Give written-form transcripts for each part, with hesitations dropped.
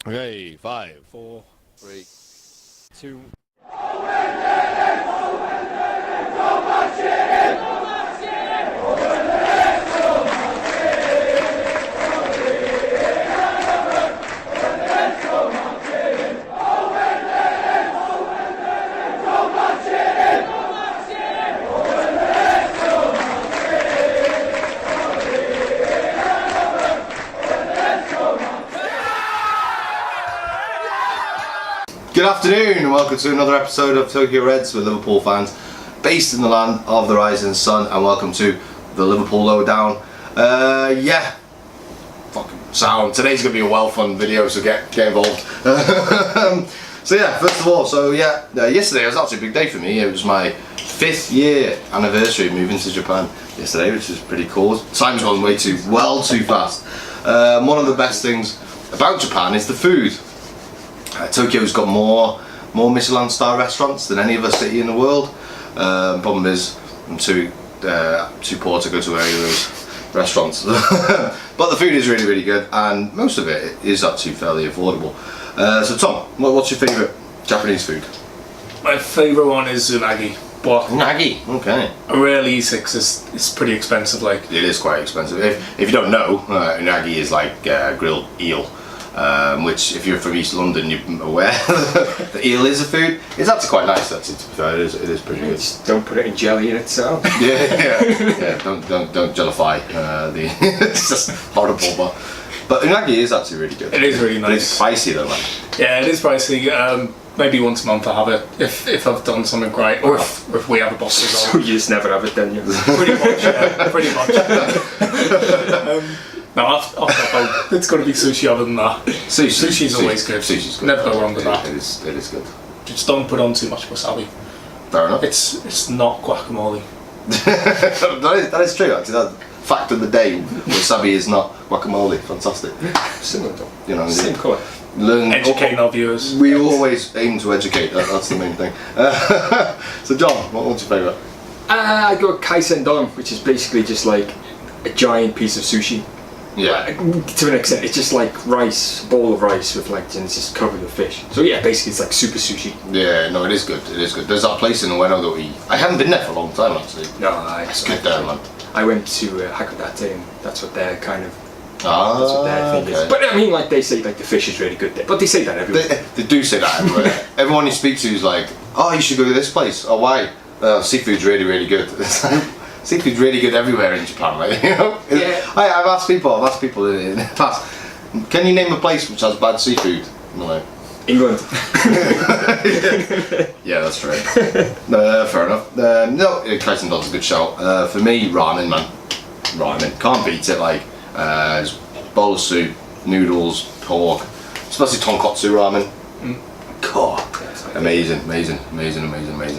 Okay, 5, 4, 3, 2. Good afternoon and welcome to another episode of Tokyo Reds with Liverpool fans based in the land of the rising sun, and welcome to the Liverpool Lowdown. Fucking sound. Today's going to be a well fun video, so get involved. So yeah, first of all, yesterday was actually a big day for me. It was my 5th year anniversary of moving to Japan yesterday, which is pretty cool. Time's gone way too fast. One of the best things about Japan is the food. Tokyo's got more Michelin star restaurants than any other city in the world. Problem is, I'm too poor to go to any of those restaurants. But the food is really good, and most of it is actually fairly affordable. So Tom, what's your favourite Japanese food? My favourite one is unagi. But Unagi, okay. I rarely eat it because it's pretty expensive. Like, it is quite expensive. If you don't know, unagi is like grilled eel. Which, if you're from East London, you're aware that eel is a food. It's actually quite nice. Actually, to be fair, it is pretty good. Just don't put it in jelly in itself. yeah. Don't jellify. It's just horrible, but unagi is actually really good. it is really But it's nice. spicy though, man. Yeah, it is pricey. Maybe once a month I have it if I've done something great, or if we have a box as So well. you just never have it, then you. Pretty much, yeah, pretty much. No, after it's got to be sushi. Other than that, sushi's always good. Sushi's good. Never go wrong with that. It is good. Just don't put on too much wasabi. Fair enough. It's not guacamole. that is true. Actually, that fact of the day: wasabi is not guacamole. Fantastic. Similar though. You know, Same colour. Educating our viewers. We always aim to educate. That's the main thing. So, John, what's your favourite? I go kaisendon, which is basically just like a giant piece of sushi. Yeah. To an extent, it's just like rice, a bowl of rice with like, and it's just covered with fish. So yeah, basically it's like super sushi. Yeah, no, it is good. It is good. There's that place in Ueno that I haven't been there for a long time actually. No, It's good there, man. I went to Hakodate, and that's what their kind of Ah, that's what their thing is. But I mean, like they say, like the fish is really good there. But they say that everywhere. They do say that everywhere. Everyone you speak to is like, oh, you should go to this place. Oh, why? Seafood's really good. It's like, seafood's really good everywhere in Japan, right? You know? Yeah. I've asked people in the past, can you name a place which has bad seafood? No, like, England. yeah, that's right. Fair enough. No, kaisendon's a good shout. For me, ramen, man. Ramen. Can't beat it. Like, bowl of soup, noodles, pork, especially tonkotsu ramen. God, amazing.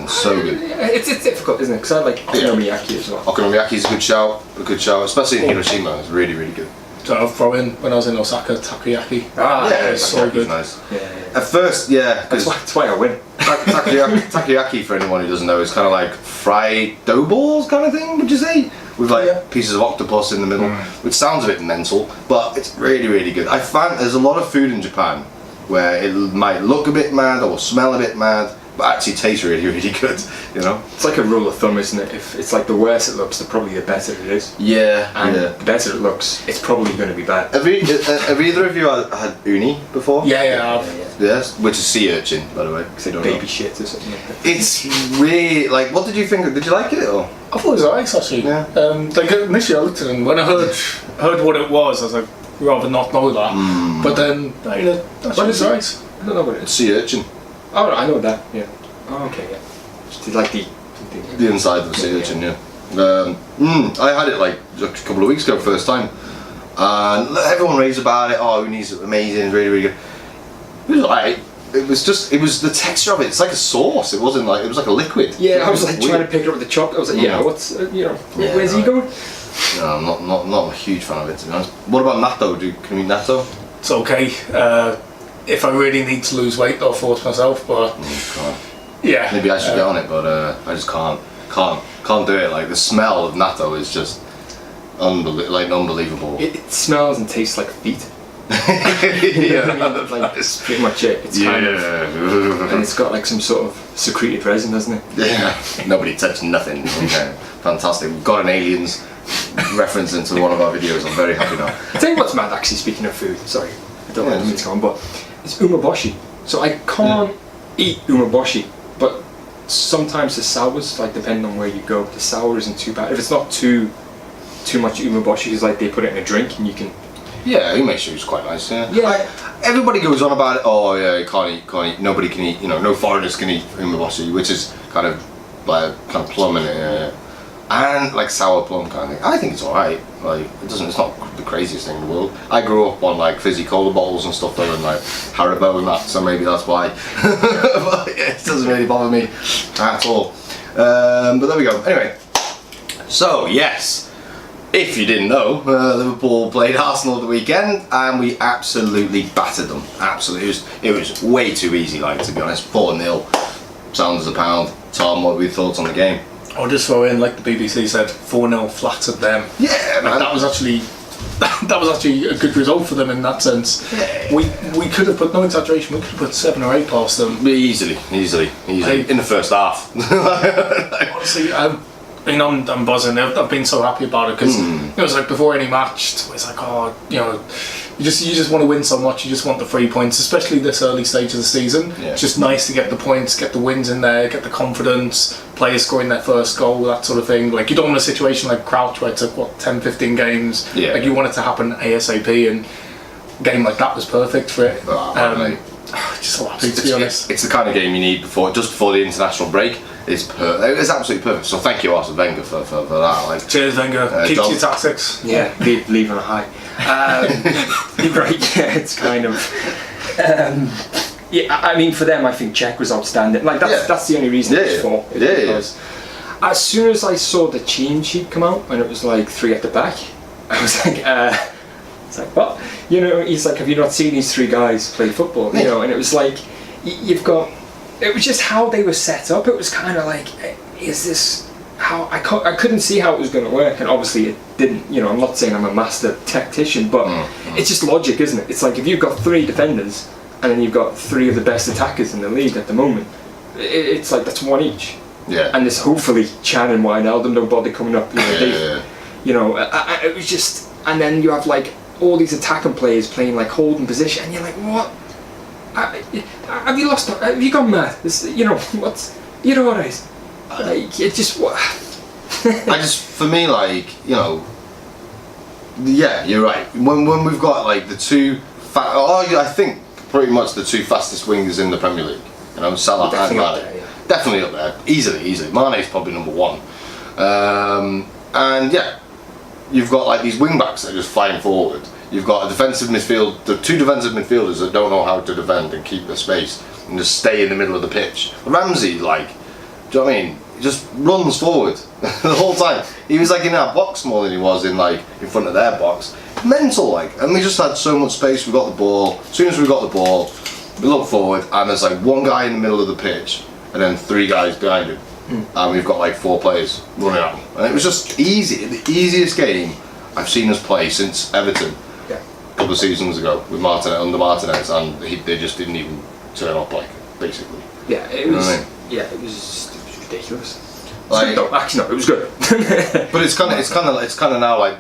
So good. It's difficult, isn't it? Because I like okonomiyaki as well. Okonomiyaki is a good shout, especially in Hiroshima. It's really good. So I'll throw in when I was in Osaka, takoyaki. Yeah, it's so good. Nice. Yeah. At first, yeah, That's why I win. takoyaki, for anyone who doesn't know, is kind of like fried dough balls kind of thing, would you say? With like pieces of octopus in the middle, which sounds a bit mental, but it's really good. I find there's a lot of food in Japan where it might look a bit mad or smell a bit mad, but actually tastes really good, you know? It's like a rule of thumb, isn't it? If it's like the worse it looks, probably the better it is. Yeah, And the better it looks, it's probably going to be bad. Have either of you had uni before? Yeah. Yes, which is sea urchin, by the way. Say baby shit or something like that. It's really, like, what did you think? Did you like it, or? I thought it was nice actually. Yeah. Like initially I looked at it and when I heard what it was, I was like, rather not know that. But then, What is it? nice. I don't know what it It's is. sea urchin. Oh, I know that, yeah. Oh, okay, yeah. Just like The inside of the sea urchin, yeah. I had it like a couple of weeks ago, first time, and everyone raves about it. Oh, uni's amazing, really good. It was alright. It was the texture of it. It's like a sauce. It was like a liquid. Yeah, I was like trying to pick it up with the chop. I was like, what's, where's he going? No, I'm not a huge fan of it, to be honest. What about natto? Can you eat natto? It's okay. If I really need to lose weight, I'll force myself, but yeah. Maybe I should get on it, but I just can't do it. Like, the smell of natto is just unbelievable. It smells and tastes like feet. Yeah, like that's pretty much it. It's kind of, and it's got like some sort of secreted resin, doesn't it? Yeah, nobody touched nothing. Okay. Fantastic. We've got an aliens reference into one of our videos. I'm very happy now. I'll tell you what's mad, actually, speaking of food, sorry, I don't want to mean to go on, but it's umeboshi. So I can't eat umeboshi, but sometimes the sours, like depending on where you go, the sour isn't too bad. If it's not too much umeboshi, because like they put it in a drink and you can... Yeah, umeboshi is quite nice. Yeah. Yeah. Everybody goes on about it. Oh yeah, you can't eat. Nobody can eat. No foreigners can eat umeboshi, which is kind of like plum in it, and like sour plum kind of thing. I think it's alright. Like it's not the craziest thing in the world. I grew up on like fizzy cola bottles and stuff though, and like Haribo and that, so maybe that's why. But it doesn't really bother me at all. But there we go. Anyway, so yes. If you didn't know, Liverpool played Arsenal at the weekend and we absolutely battered them. Absolutely, it was way too easy. Like to be honest, 4-0. Sounds a pound. Tom, what were your thoughts on the game? I'll just throw in, like the BBC said, 4-0 flattered them. Yeah, man. Like, that was actually a good result for them in that sense. Yeah. We could have put, no exaggeration, we could have put 7 or 8 past them. Easily. In the first half. Honestly, I mean, I'm buzzing. I've been so happy about it because it was like before any match, it's like, oh, you just want to win so much. You just want the 3 points, especially this early stage of the season. Yeah. It's just nice to get the points, get the wins in there, get the confidence, players scoring their first goal, that sort of thing. Like you don't want a situation like Crouch where it took 10, 15 games. Yeah. Like you want it to happen ASAP, and a game like that was perfect for it. Just so happy to be honest. It's the kind of game you need just before the international break. It's absolutely perfect. So thank you, Arsene Wenger, for that. Like, Cheers, Wenger. Keep your tactics. Yeah, leave on a high. You're right. Yeah, it's kind of. Yeah, I mean, for them, I think Czech was outstanding. Like that's the only reason it was for. Because as soon as I saw the team sheet come out and it was like 3 at the back, I was like, it's like what? He's like, have you not seen these 3 guys play football? And it was like, you've got. It was just how they were set up. It was kind of like, is this how I couldn't see how it was going to work, and obviously it didn't. I'm not saying I'm a master tactician, but it's just logic, isn't it? It's like if you've got 3 defenders and then you've got 3 of the best attackers in the league at the moment, it's like that's 1 each. Yeah. And there's hopefully Chan and Wijnaldum, nobody coming up. It was just, and then you have like all these attacking players playing like holding position, and you're like, what? Have you lost? Have you gone mad? What's? What is? Like it just what? For me, like yeah, you're right. When we've got like the 2, I think pretty much the 2 fastest wingers in the Premier League. Salah and Mane. Definitely up there, easily. Mane's probably number 1, and yeah, you've got like these wing backs that are just flying forward. You've got the 2 defensive midfielders that don't know how to defend and keep their space and just stay in the middle of the pitch. Ramsey, like, do you know what I mean? He just runs forward the whole time. He was like in our box more than he was in front of their box. Mental, like, and we just had so much space. We got the ball. As soon as we got the ball, we look forward, and there's like 1 guy in the middle of the pitch, and then 3 guys behind him, and we've got like 4 players running at him. And it was just easy, the easiest game I've seen us play since Everton. A couple of seasons ago with under Martinez, and they just didn't even turn up, like, basically. Yeah, it was. Yeah, it was ridiculous. Like, no, actually, no, it was good. But it's kind of now like,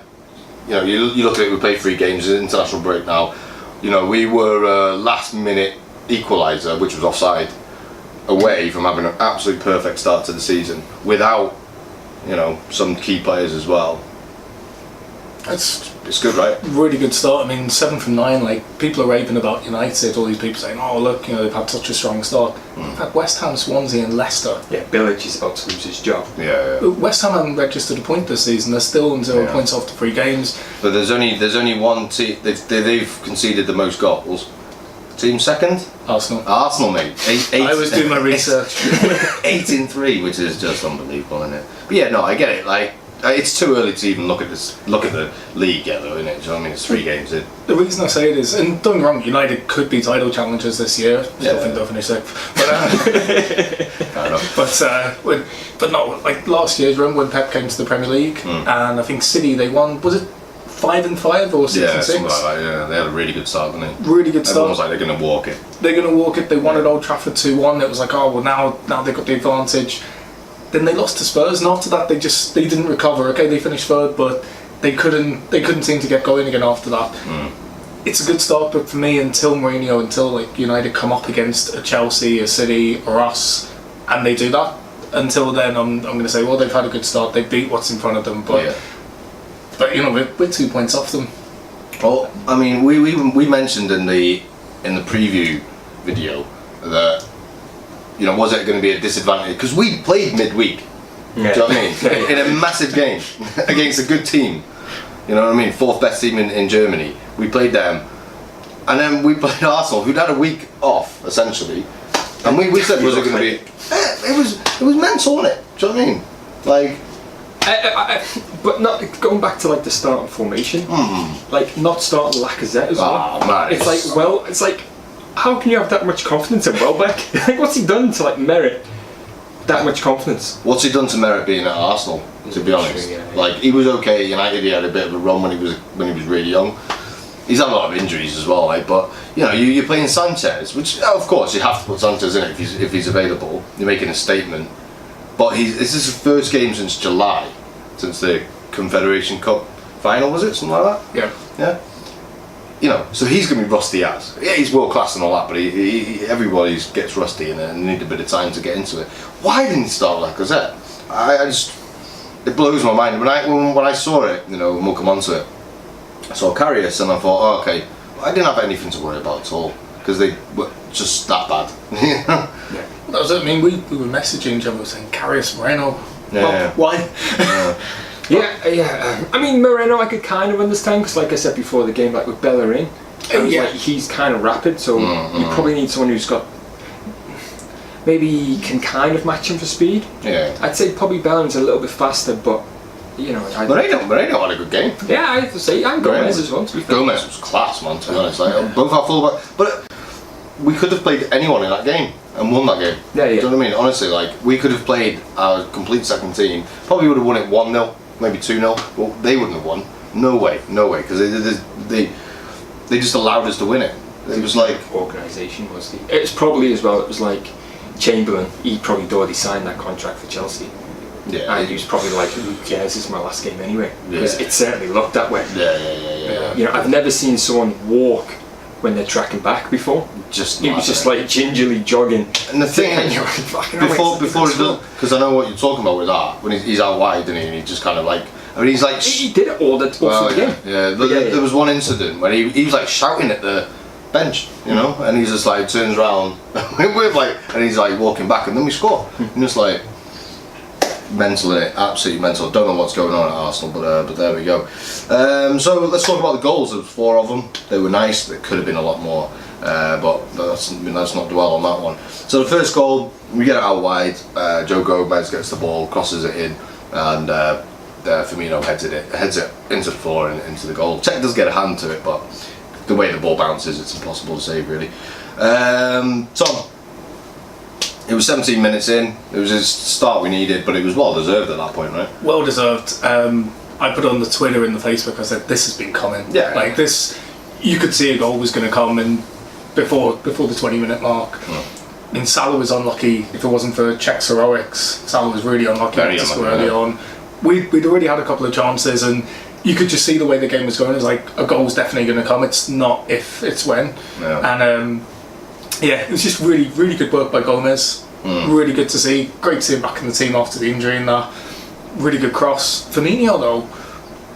you look at it. We played 3 games in international break now. We were last minute equaliser, which was offside, away from having an absolute perfect start to the season without, some key players as well. It's good, right? Really good start. I mean, 7 from 9. Like people are raving about United. All these people saying, "Oh, look, they've had such a strong start." They've had West Ham, Swansea, and Leicester. Yeah, Bilic is about to lose his job. Yeah. West Ham haven't registered a point this season. They're still on 0 points after 3 games. But there's only one team. They've conceded the most goals. Team second? Arsenal, mate. 8. I was doing my research. 8 in 3, which is just unbelievable, isn't it? But yeah, no, I get it. Like, it's too early to even look at the league yet, though, isn't it? Do you know what I mean? It's 3 games in. The reason I say it is, and don't get me wrong, United could be title challengers this year. Still think they'll finish 6th. Fair enough. But no, like last year, remember when Pep came to the Premier League, and I think City they won. Was it 5-5 or 6-6. Yeah, something like that. Yeah, they had a really good start, didn't they? Really good start. Everyone was like, they're going to walk it. They're going to walk it. They won at Old Trafford 2-1. It was like, oh well, now they've got the advantage. Then they lost to Spurs, and after that they didn't recover. Okay, they finished third, but they couldn't seem to get going again after that. It's a good start, but for me, until like United come up against a Chelsea, a City, or us, and they do that. Until then, I'm going to say, well, they've had a good start. They beat what's in front of them, but we're 2 points off them. Well, I mean, we mentioned in the preview video that, was it going to be a disadvantage? Because we played midweek. Yeah. Do you know what I mean? In a massive game against a good team. You know what I mean? 4th best team in Germany. We played them, and then we played Arsenal, who'd had a week off essentially. And we said, was it going to be? It was mental, wasn't it? Do you know what I mean? Like, but not going back to like the starting formation, like not starting Lacazette as well. Oh man, it's like, how can you have that much confidence in Welbeck? Like, what's he done to like merit that much confidence? What's he done to merit being at Arsenal? To be honest, like he was okay at United. He had a bit of a run when he was really young. He's had a lot of injuries as well, like, but you're playing Sanchez, which of course you have to put Sanchez in it if he's available. You're making a statement, but this is his first game since July, since the Confederation Cup final, was it, something like that? Yeah. So he's going to be rusty as. Yeah, he's world class and all that, but everybody gets rusty and need a bit of time to get into it. Why didn't he start Lacazette? It blows my mind when I saw it. And we'll come on to it. I saw Karius and I thought, oh, okay, I didn't have anything to worry about at all because they were just that bad. Yeah. That was it. I mean, we were messaging each other saying Karius, Moreno. Why? Yeah. I mean, Moreno I could kind of understand because, like I said before the game, like with Bellerin, like, he's kind of rapid, so you probably need someone who's got maybe can kind of match him for speed. Yeah. I'd say probably Bellerin's a little bit faster, but. Moreno had a good game. Yeah, I have to say, and Gomez as well. Gomez was class, man. To be honest, both our fullback, but we could have played anyone in that game and won that game. Yeah. Do you know what I mean? Honestly, like we could have played our complete second team. Probably would have won it 1-0, maybe 2-0. Well, they wouldn't have won. No way, because they just allowed us to win it. It was like organisation was the. It's probably as well. It was like Chamberlain. He probably already signed that contract for Chelsea. Yeah, and he was probably like, who cares, this is my last game anyway. Because it certainly looked that way. Yeah. I've never seen someone walk when they're tracking back before. He was just like gingerly jogging. And the thing is, before he does, because I know what you're talking about with that, when he's out wide, isn't he? And he just kind of like, he's like... He did it all the game. Yeah. There was one incident when he was like shouting at the bench, and he's just like turns around, and he's like walking back, and then we score. And it's like... mental, innit? Absolutely mental. Don't know what's going on at Arsenal, but there we go. So let's talk about the goals. There was 4 of them. They were nice. There could have been a lot more, but let's not dwell on that one. So the first goal, we get it out wide. Joe Gomez gets the ball, crosses it in, and Firmino heads it into the floor and into the goal. Czech does get a hand to it, but the way the ball bounces, it's impossible to save, really. Tom. It was 17 minutes in. It was his start we needed, but it was well deserved at that point, right? Well deserved. I put on the Twitter and the Facebook, I said, this has been coming. Yeah. Like this, you could see a goal was going to come and before the 20-minute mark. I mean, Salah was unlucky. If it wasn't for Czech's heroics, Salah was really unlucky to score early on. We'd already had a couple of chances, and you could just see the way the game was going. It was like, a goal's definitely going to come. It's not if, it's when. Yeah. And it was just really, really good work by Gomez. Really good to see. Great to see him back in the team after the injury and that. Really good cross. Firmino, though,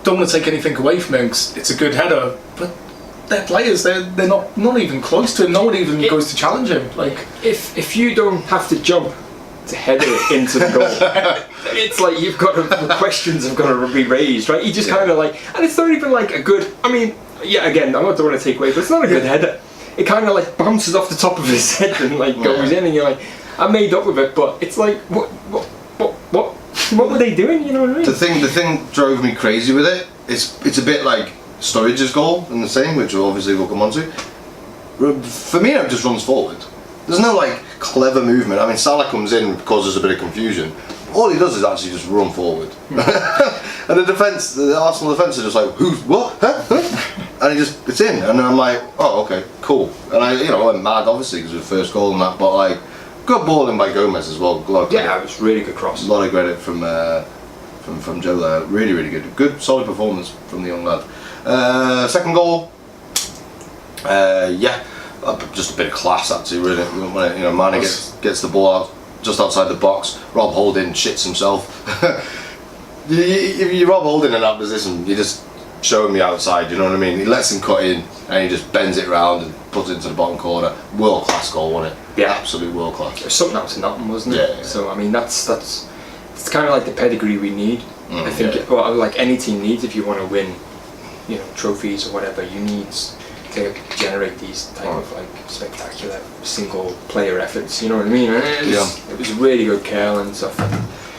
don't want to take anything away from him because it's a good header, but their players, they're not even close to him. No one even goes to challenge him. Like if you don't have to jump to header it into the goal, it's like you've got the questions have got to be raised, right? He just kind of like, and it's not even like a good. I mean, again, I don't want to take away, but it's not a good header. It kind of like bounces off the top of his head and like goes in, and you're like, I made up with it, but it's like, what were they doing? You know what I mean? The thing drove me crazy with it. It's a bit like Sturridge's goal in the same, which obviously we'll come on to. Firmino just runs forward. There's no like clever movement. I mean, Salah comes in and causes a bit of confusion. All he does is actually just run forward. And the Arsenal defence are just like, who's what? Huh? And it's in, and then I'm like, oh, okay, cool. And I went mad obviously because it was the first goal and that, but like, good ball in by Gomez as well. Yeah, it was really good cross. A lot of credit from Joe there. Really, really good, solid performance from the young lad. Second goal, just a bit of class actually. Really, when Mane gets the ball out just outside the box. Rob Holding shits himself. If you Rob Holding in that position, you just show him the outside. You know what I mean? He lets him cut in and he just bends it around and puts it into the bottom corner. World class goal, wasn't it? Yeah, absolute world class. It was something out to nothing, wasn't it? Yeah. So I mean, that's it's kind of like the pedigree we need. I think, well, like any team needs if you want to win, trophies or whatever. You need to generate these type of like spectacular single player efforts. You know what I mean? And it was really good curl and stuff.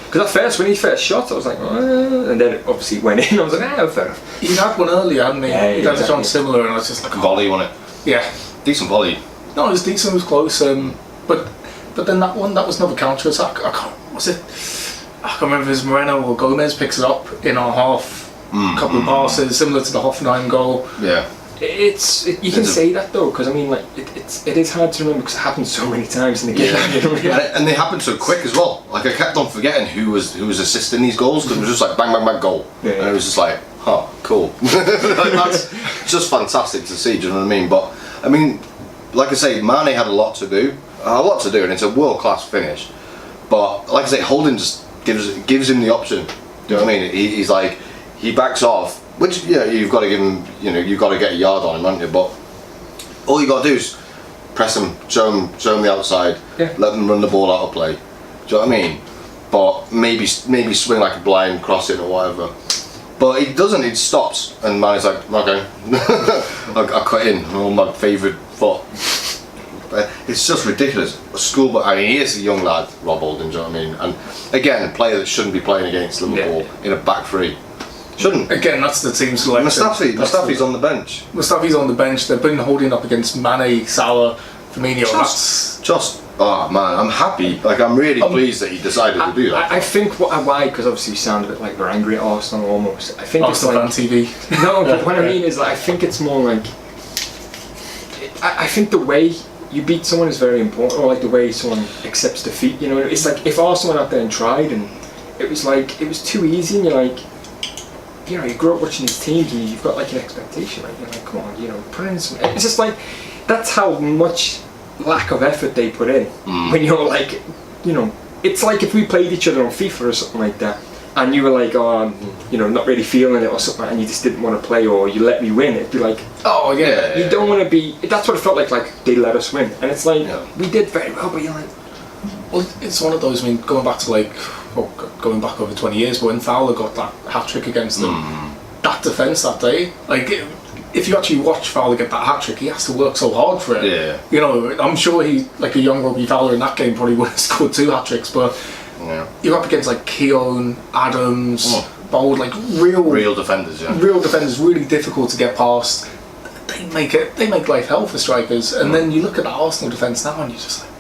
Because at first, when he first shot, I was like, and then it obviously went in. I was like, fair enough. He had one earlier, hadn't he? Yeah, he had a John similar, and I was just like, volley, wasn't it? Yeah, decent volley. No, it was decent. It was close. But then that one, that was another counter attack. I can't remember if it was Moreno or Gomez picks it up in our half. Couple of passes, similar to the Hoffenheim goal. Yeah. You can say that though, because I mean, like it is hard to remember because it happens so many times in the game. Yeah. And they happen so quick as well. Like I kept on forgetting who was assisting these goals because it was just like bang bang bang goal, and it was just like, cool. Like, that's just fantastic to see. Do you know what I mean? But I mean, like I say, Mane had a lot to do, and it's a world class finish. But like I say, Holding just gives him the option. Do you know what I mean? He's like, he backs off. Which you've got to give him, you've got to get a yard on him, haven't you? But all you got to do is press him, show him the outside, let them run the ball out of play. Do you know what I mean? But maybe swing like a blind, cross it or whatever. But he doesn't. He stops, and Mane's like, okay, I cut in on my favourite foot. It's just ridiculous. Schoolboy. I mean, he is a young lad, Rob Holding. Do you know what I mean? And again, a player that shouldn't be playing against Liverpool in a back three. Shouldn't. Again, that's the team selection. Mustafi's on the bench. Mustafi's on the bench. They've been holding up against Mane, Salah, Firmino. Oh man, I'm happy. Like I'm really pleased that he decided to do that. I think why, because obviously you sound a bit like we're angry at Arsenal almost. I think Arsenal it's like on TV. No, but what I mean is, like, I think it's more like I think the way you beat someone is very important, or like the way someone accepts defeat. It's like if Arsenal went out there and tried, and it was too easy, and you're like. You grew up watching these teams and you've got like an expectation, like, you're like, come on, put in some. It's just like, that's how much lack of effort they put in. When you're like, it's like if we played each other on FIFA or something like that, and you were like, not really feeling it or something, and you just didn't want to play, or you let me win, it'd be like, you don't want to be. That's what it felt like they let us win, and it's like we did very well, but you're like. Well, it's one of those. I mean, going back over 20 years, but when Fowler got that hat trick against them, that defence that day, like if you actually watch Fowler get that hat trick, he has to work so hard for it. Yeah. I'm sure he, like a young Robbie Fowler in that game, probably would have scored 2 hat tricks, but you're up against like Keown, Adams, Bold, like real defenders. Yeah. Real defenders, really difficult to get past. They make life hell for strikers, and then you look at the Arsenal defence now, and you're just like.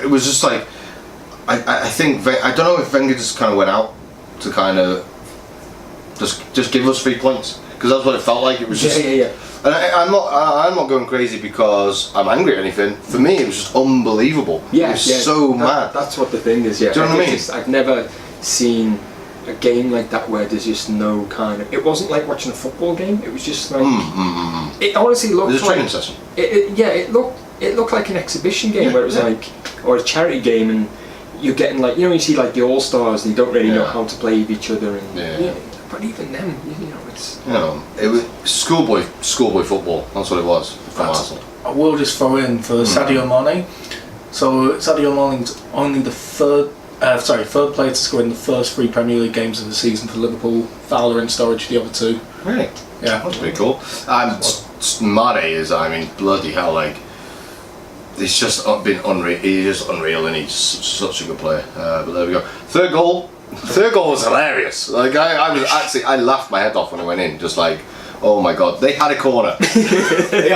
It was just like I think I don't know if Wenger just kind of went out to kind of just give us 3 points because that's what it felt like. It was just and I'm not going crazy because I'm angry or anything. For me, it was just unbelievable. It was so mad. That's what the thing is. Yeah, do you know what I mean? I've never seen a game like that where there's just no kind of. It wasn't like watching a football game. It was just like it honestly looked like a training session. It looked like an exhibition game where it was like, or a charity game, and you're getting like, you see like the all stars, and you don't really know how to play with each other, and but even them, it's it was schoolboy football. That's what it was from Arsenal. I will just throw in for Sadio Mane. So Sadio Mane's only the third player to score in the first 3 Premier League games of the season for Liverpool. Fowler and Sturridge the other 2. Really? Yeah, that's pretty cool. Mane is, I mean, bloody hell, like. It's just been unreal. He's just unreal, and he's such a good player. But there we go. Third goal was hilarious. Like I laughed my head off when it went in. Just like, oh my god, they had a corner. It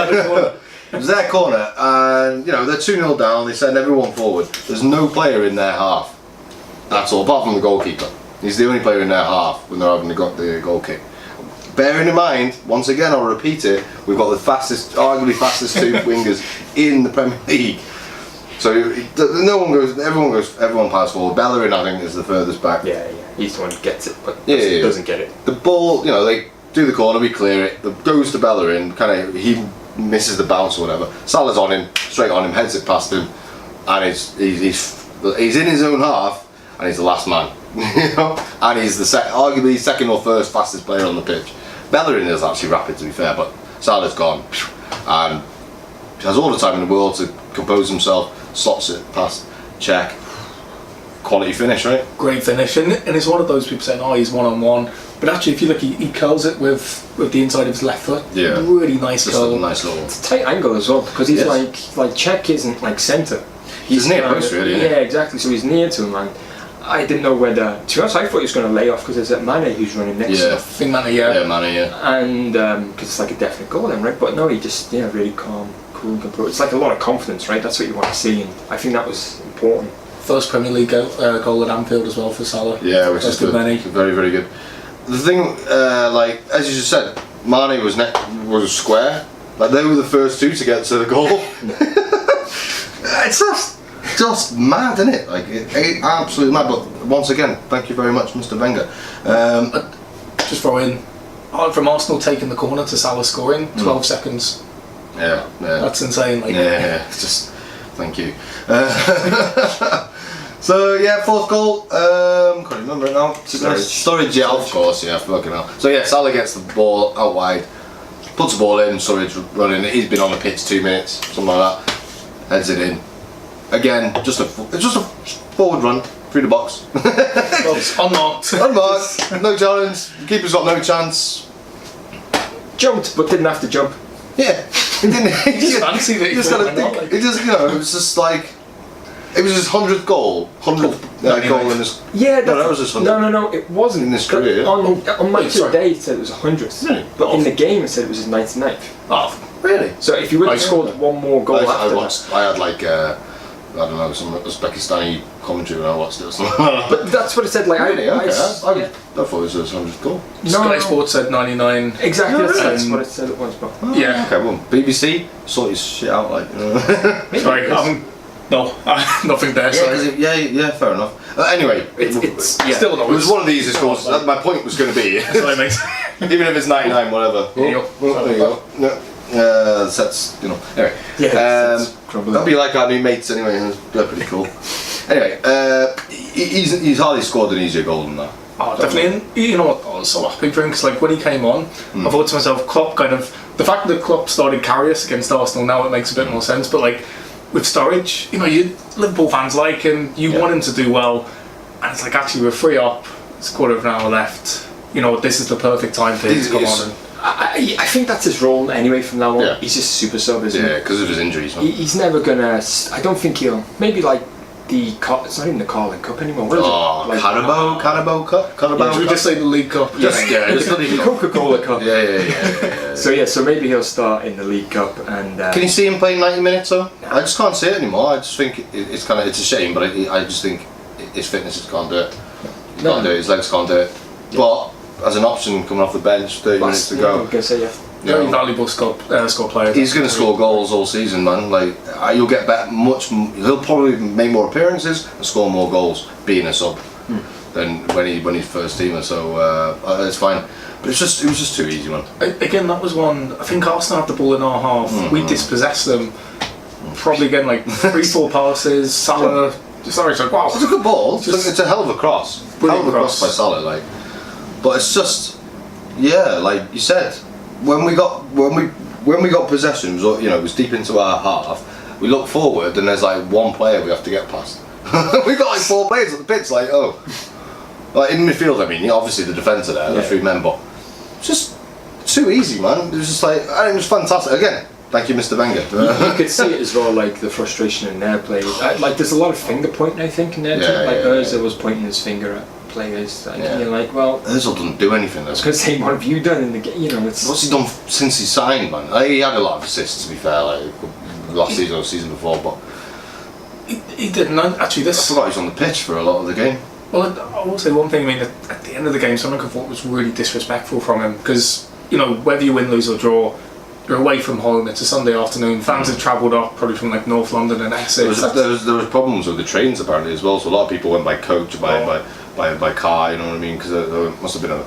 was their corner, and they're 2-0 down. They send everyone forward. There's no player in their half. That's all, apart from the goalkeeper. He's the only player in their half when they're having the goal kick. Bearing in mind, once again, I'll repeat it, we've got the fastest, arguably fastest two wingers in the Premier League. So everyone passes forward. Bellerin, I think, is the furthest back. Yeah, he's the one who gets it, but Yeah. doesn't get it. The ball, they do the corner, we clear it, goes to Bellerin, he misses the bounce or whatever. Salah's on him, straight on him, heads it past him, and he's in his own half, and he's the last man. And he's arguably second or first fastest player on the pitch. Bellerin is actually rapid, to be fair, but Salah's gone, and has all the time in the world to compose himself, slots it past Czech. Quality finish, right? Great finish, and it's one of those people saying, he's one-on-one, but actually if you look, he curls it with the inside of his left foot. Yeah, really nice curl. A nice little. It's a tight angle as well, because he's like Czech isn't like centre. He's near post, really. Yeah, exactly. So he's near to him, and I didn't know whether. To be honest, I thought he was going to lay off because there's Mane who's running next to him. I think Mane, yeah. Yeah, Mane, yeah. And because it's like a definite goal then, right? But no, he just really calm, cool, and composed. It's like a lot of confidence, right? That's what you want to see, and I think that was important. First Premier League goal at Anfield as well for Salah. Yeah, which is good. Mane. Very, very good. The thing, as you just said, Mane was square. Like they were the first two to get to the goal. It's just mad, isn't it? Like it absolutely mad. But once again, thank you very much, Mr. Wenger. Just throw in from Arsenal taking the corner to Salah scoring 12 seconds. Yeah. That's insane. Like, it's just thank you. So yeah, fourth goal. Can't remember it now. Sturridge, yeah, of course, yeah, fucking hell. So yeah, Salah gets the ball out wide, puts the ball in. Sturridge running. He's been on the pitch 2 minutes, something like that. Heads it in. Again, just a forward run through the box. Unmarked. Unmarked. No challenge. The keeper's got no chance. Jumped, but didn't have to jump. Yeah, he didn't. He just fancied it. He just got to think. It just, it was just like. It was his 100th goal. 100th goal in his. Yeah, that was his 100th. No, it wasn't in his career. On match of the day, it said it was 100th. But in the game, it said it was his 99th. Oh, really? So if you would have scored one more goal I had like I don't know, some Uzbekistani commentary when I watched it or something. But that's what it said. Like really? I thought it was his 100th goal. Sky Sports said 99. Exactly. No, really? That's what it said it was. But Yeah. Okay, well, BBC sort his shit out like. Sorry, no, nothing there. Sorry. Yeah, fair enough. Anyway, it's still not. It was one of these scores. My point was going to be. Sorry, mate. Even if it's 99, whatever. There you go. No, that's Anyway, that'd be like our new mates anyway. They're pretty cool. Anyway, he's hardly scored an easier goal than that. Oh, definitely. And you know what? I was so happy for him because, like, when he came on, I thought to myself, Klopp kind of the fact that Klopp started Karius against Arsenal now it makes a bit more sense. But like with Sturridge, you Liverpool fans like him. You want him to do well, and it's like actually we're 3 up. It's a quarter of an hour left. This is the perfect time for him to come on. I think that's his role anyway from now on. Yeah. He's just super sub, isn't he? Yeah, because of his injuries. Man. He's never gonna. I don't think he'll. Maybe like it's not even the Carling Cup anymore. What is it? Like, Carabao Cup. Should we just say the League Cup? Just the Coca-Cola Cup. Yeah. So maybe he'll start in the League Cup and. Can you see him playing 90 minutes though? I just can't see it anymore. I just think it's a shame, but I just think his fitness just can't do it. He can't do it. His legs can't do it. Yeah. But as an option coming off the bench, 30 minutes to go. I'm gonna say Very valuable score player. He's going to score goals all season, man. Like you'll get better, he'll probably make more appearances and score more goals being a sub than when he's first teamer. So it's fine. But it was just too easy, man. Again, that was one. I think Arsenal had the ball in our half. We dispossessed them. Probably again like 3-4 passes. Salah. Sorry, wow. It's a good ball. It's a hell of a cross. Hell of a cross by Salah, like. But it's just, like you said, when we got possession, it was deep into our half. We look forward and there's like one player we have to get past. We've got like 4 players at the pitch, like like in midfield. I mean, obviously the defender there, the 3 men, but just too easy, man. It was just like it was fantastic. Again, thank you, Mr. Wenger. You could see it as well, like the frustration in their play. Like there's a lot of finger pointing, I think, in there too. Like Ozil was pointing his finger at players, and you're like, well, Ozil doesn't do anything. I was going to say, what have you done in the game? What's he done since he signed, man? He had a lot of assists, to be fair, like last season or season before, but he didn't. Actually, I forgot he was on the pitch for a lot of the game. Well, I will say one thing. I mean, at the end of the game, something I thought was really disrespectful from him because whether you win, lose or draw, you're away from home. It's a Sunday afternoon. Fans have travelled up probably from like North London and Essex. There was problems with the trains apparently as well. So a lot of people went by coach, by car. You know what I mean? Because there must have been a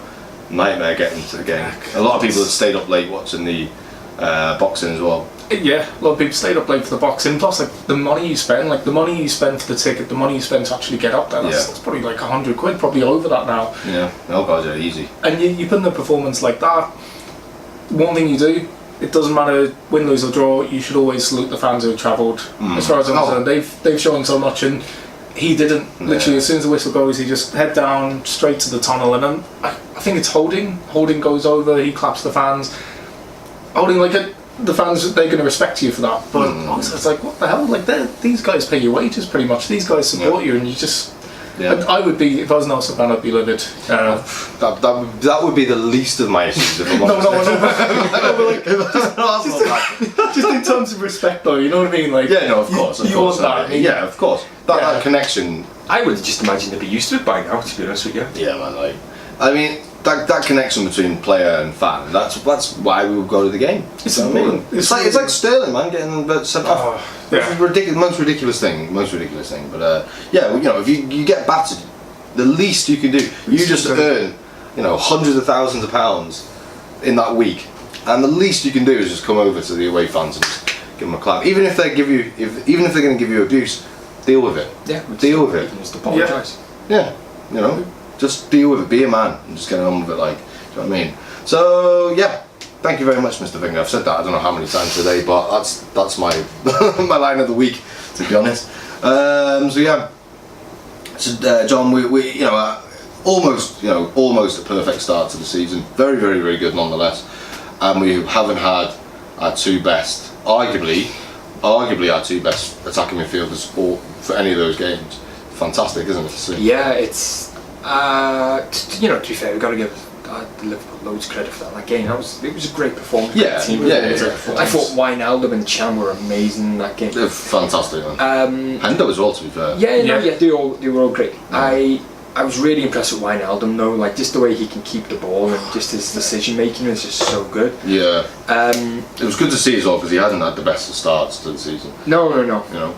nightmare getting to the game. A lot of people had stayed up late watching the boxing as well. Yeah, a lot of people stayed up late for the boxing. Plus, like the money you spend, for the ticket, the money you spend to actually get up there. That's probably like £100, probably over that now. Yeah, no guys are easy. And you put in a performance like that. One thing you do. It doesn't matter win, lose or draw. You should always salute the fans who have travelled. As far as I'm concerned, they've shown so much, and he didn't. Literally, as soon as the whistle goes, he just head down straight to the tunnel, and then I think it's Holding. Holding goes over. He claps the fans. Holding the fans, they're going to respect you for that. But it's like, what the hell? Like these guys pay your wages pretty much. These guys support you, and you just. Yeah. I would be, if I was an Arsenal fan, I'd be livid. That would be the least of my issues. If I'm just in terms of respect, though, you know what I mean? Like, of course. You want that. Of course. That connection. I would just imagine they'd be used to it by now, to be honest with you. Yeah, man. I mean, that connection between player and fan. That's why we would go to the game. It's important. It's like Sterling, man, getting sent off. Yeah. Most ridiculous thing. But if you get battered, the least you can do, you just earn, hundreds of thousands of pounds in that week, and the least you can do is just come over to the away fans and just give them a clap. Even if they're going to give you abuse, deal with it. Yeah. Deal with it. Just apologise. Yeah. Just deal with it. Be a man and just get on with it. Do you know what I mean? So yeah. Thank you very much, Mr. Finger. I've said that I don't know how many times today, but that's my my line of the week, to be honest. John, we almost a perfect start to the season. Very, very, very good nonetheless. And we haven't had our two best, arguably our two best attacking midfielders for any of those games. Fantastic, isn't it? To see? Yeah, it's to be fair, we've got to give Liverpool loads of credit for that. Game, it was a great performance. Yeah, team. I thought Wijnaldum and Chan were amazing in that game. They're fantastic, man. Hendo as well, to be fair. They were all great. I was really impressed with Wijnaldum though, just the way he can keep the ball and just his decision making is just so good. Yeah. It was good to see as well because he hadn't had the best of starts to the season. No.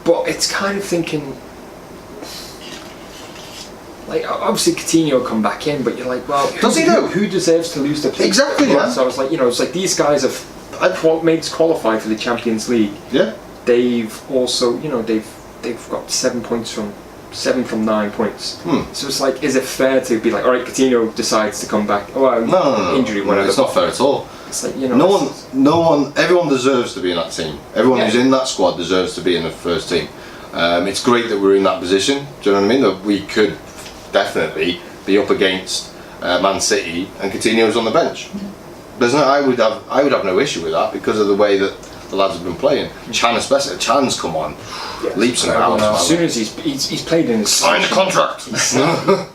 But it's kind of thinking. Obviously Coutinho will come back in, but you're like, well, who deserves to lose the place? Exactly, yeah. So I was like, it's like these guys have qualified for the Champions League. Yeah. They've also, they've got 7 points from 9 points. So it's like, is it fair to be like, all right, Coutinho decides to come back? No. Injury, whatever. It's not fair at all. It's like, everyone deserves to be in that team. Everyone who's in that squad deserves to be in the first team. It's great that we're in that position. Do you know what I mean? That we could definitely be up against Man City and Coutinho's on the bench. I would have no issue with that because of the way that the lads have been playing. Chan especially. Chan's come on, leaps and bounds. As soon as he's played in his sign the contract.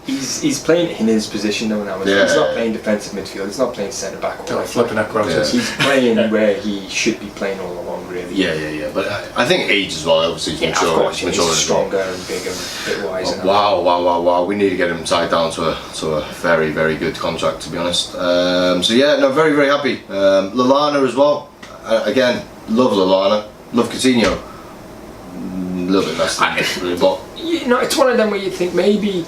he's playing in his position though now. He's not playing defensive midfield. He's not playing centre back. Flipping across. He's playing where he should be playing all along, really. Yeah. But I think age as well. Obviously, he's mature. He's stronger and bigger, and a bit wiser. Wow! We need to get him tied down to a very, very good contract, to be honest. Very, very happy. Lallana as well. Again. Love Lallana, love Coutinho, a little bit less than really, but it's one of them where you think maybe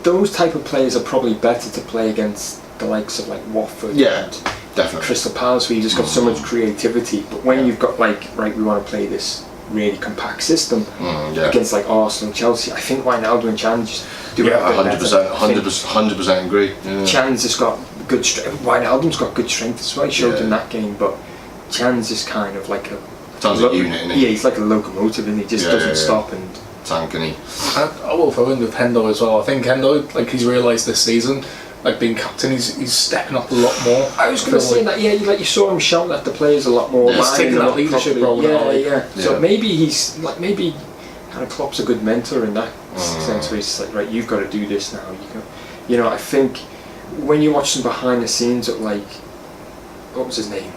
those type of players are probably better to play against the likes of Watford and definitely Crystal Palace, where you just got so much creativity. But when you've got we want to play this really compact system against Arsenal and Chelsea, I think Wijnaldum and Chan just do it 100% agree. Yeah. Chan's just got good strength. Wijnaldum's got good strength as well. He showed in that game, but Chan's just kind of like a unit, isn't he? Yeah, he's like a locomotive, and he just doesn't stop and tank, and he. I will throw in with Hendo as well. I think Hendo, he's realised this season, being captain, he's stepping up a lot more. I was going to say that, you saw him shout at the players a lot more. He's taking that leadership role now. Yeah. So maybe he's kind of Klopp's a good mentor in that sense, where he's like, right, you've got to do this now. I think when you watch them behind the scenes at what was his name?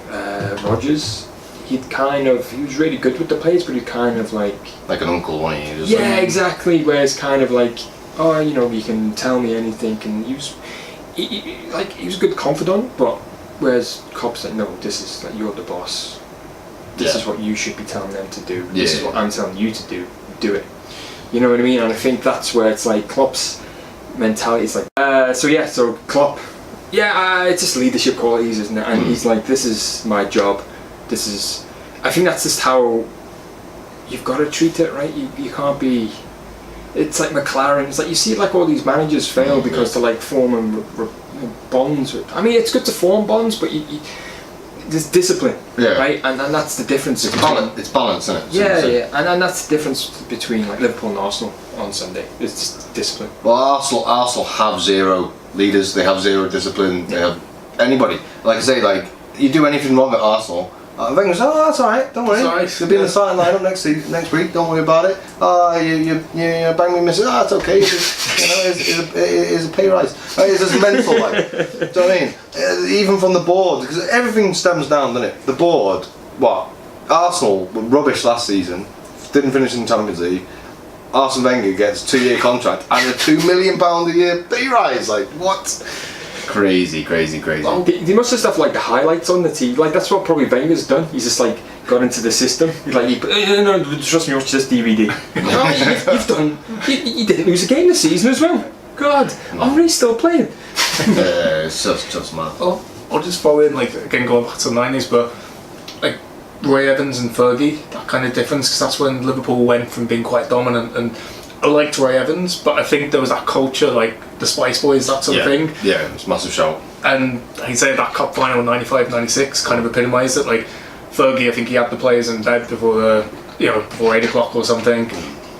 Rodgers. He was really good with the players, but he'd kind of like an uncle, wasn't he? Exactly. Whereas kind of oh, you know, you can tell me anything, and he was a good confidant, but whereas Klopp's like, no, this is like, you're the boss. This is what you should be telling them to do. This is what I'm telling you to do. Do it. You know what I mean? And I think that's where it's like Klopp's mentality is like. So Klopp, it's just leadership qualities, isn't it? And he's like, this is my job. I think that's just how you've got to treat it, right? You can't be. It's like McLaren. It's like you see, like all these managers fail because they're like forming bonds. I mean, it's good to form bonds, but there's discipline, right? And that's the difference. It's balance, isn't it? Yeah. And that's the difference between like Liverpool and Arsenal on Sunday. It's just discipline. Well, Arsenal have zero leaders. They have zero discipline. They have anybody. Like I say, like you do anything wrong at Arsenal. Wenger's, oh, that's alright, don't worry. You'll be in the starting lineup next week, don't worry about it. You bang me misses, it's okay. It's a pay rise. It's just mental, like. Do you know what I mean? Even from the board, because everything stems down, doesn't it? The board, what? Arsenal were rubbish last season, didn't finish in the Champions League. Arsene Wenger gets a 2-year contract and a £2 million a year pay rise. Like, what? Crazy. Well, they must just have like the highlights on the TV. Like that's what probably Wenger's done. He's just like got into the system. He's like, no, trust me, watch this DVD. You've done. You didn't lose a game this season as well. God, Henry's still playing. It's just mad. I'll just throw in like again going back to the 90s, but like Roy Evans and Fergie, that kind of difference, because that's when Liverpool went from being quite dominant. And I liked Roy Evans, but I think there was that culture, like the Spice Boys, that sort of thing. Yeah, it's a massive shout. And he'd say that cup final in 95, 96 kind of epitomised it. Like Fergie, I think he had the players in bed before before 8 o'clock or something.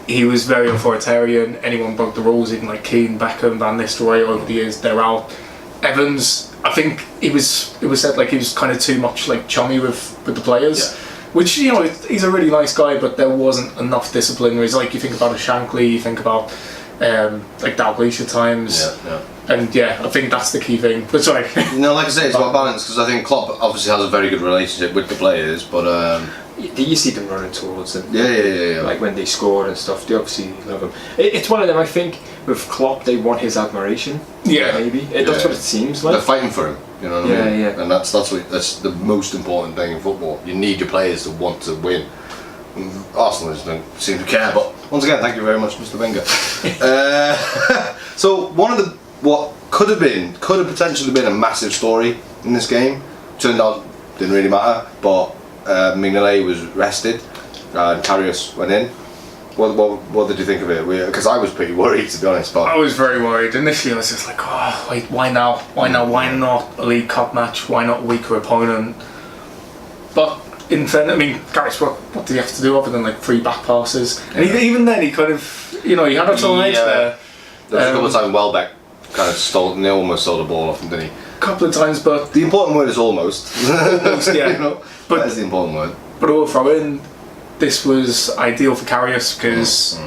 He was very authoritarian. Anyone broke the rules, even like Keane, Beckham, Van Nistelrooy over the years, they're out. Evans, I think it was said like he was kind of too much like chummy with the players. Yeah. Which, he's a really nice guy, but there wasn't enough discipline. Whereas, like, you think about a Shankly, you think about, like, Dalglish at times. Yeah. And, I think that's the key thing. But, sorry. Like I say, it's about balance, because I think Klopp obviously has a very good relationship with the players, but... You see them running towards them. Yeah. Like, when they score and stuff, they obviously love him. It's one of them, I think, with Klopp, they want his admiration. Yeah. Maybe. That's what it seems like. They're fighting for him. You know what I mean? Yeah. And that's the most important thing in football. You need your players to want to win. Arsenal don't seem to care, but once again, thank you very much, Mr. Wenger. So one of what could have potentially been a massive story in this game turned out didn't really matter. But Mignolet was rested and Karius went in. What did you think of it? Because I was pretty worried, to be honest. But I was very worried. Initially, I was just like, oh, wait, why now? Why not a League Cup match? Why not a weaker opponent? But in fairness, I mean, Gareth, what did he have to do other than like 3 back passes? And even then, he kind of, he had up to the edge there. There was a couple of times Welbeck kind of almost stole the ball off him, didn't he? A couple of times, but the important word is almost. Almost, yeah. But that's the important word. But I'll throw in, this was ideal for Karius because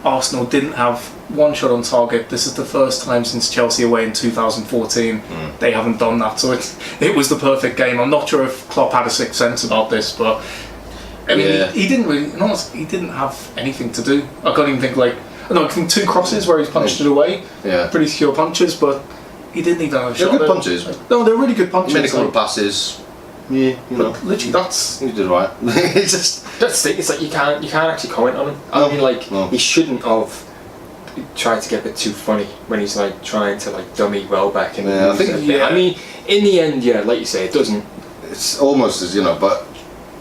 Arsenal didn't have one shot on target. This is the first time since Chelsea away in 2014 they haven't done that. So it was the perfect game. I'm not sure if Klopp had a sixth sense about this, but I mean he didn't really. Honestly, he didn't have anything to do. I can't even think I think 2 crosses where he's punched it away. Yeah, pretty secure punches, but he didn't even have a shot. They're good punches. No, they're really good punches. He made a couple of passes. Yeah, literally, he did right. It's just that's the thing. It's like you can't actually comment on him. I mean, he shouldn't have tried to get a bit too funny when he's like trying to like dummy Welbeck and I think I mean, in the end, like you say, it doesn't. It's almost as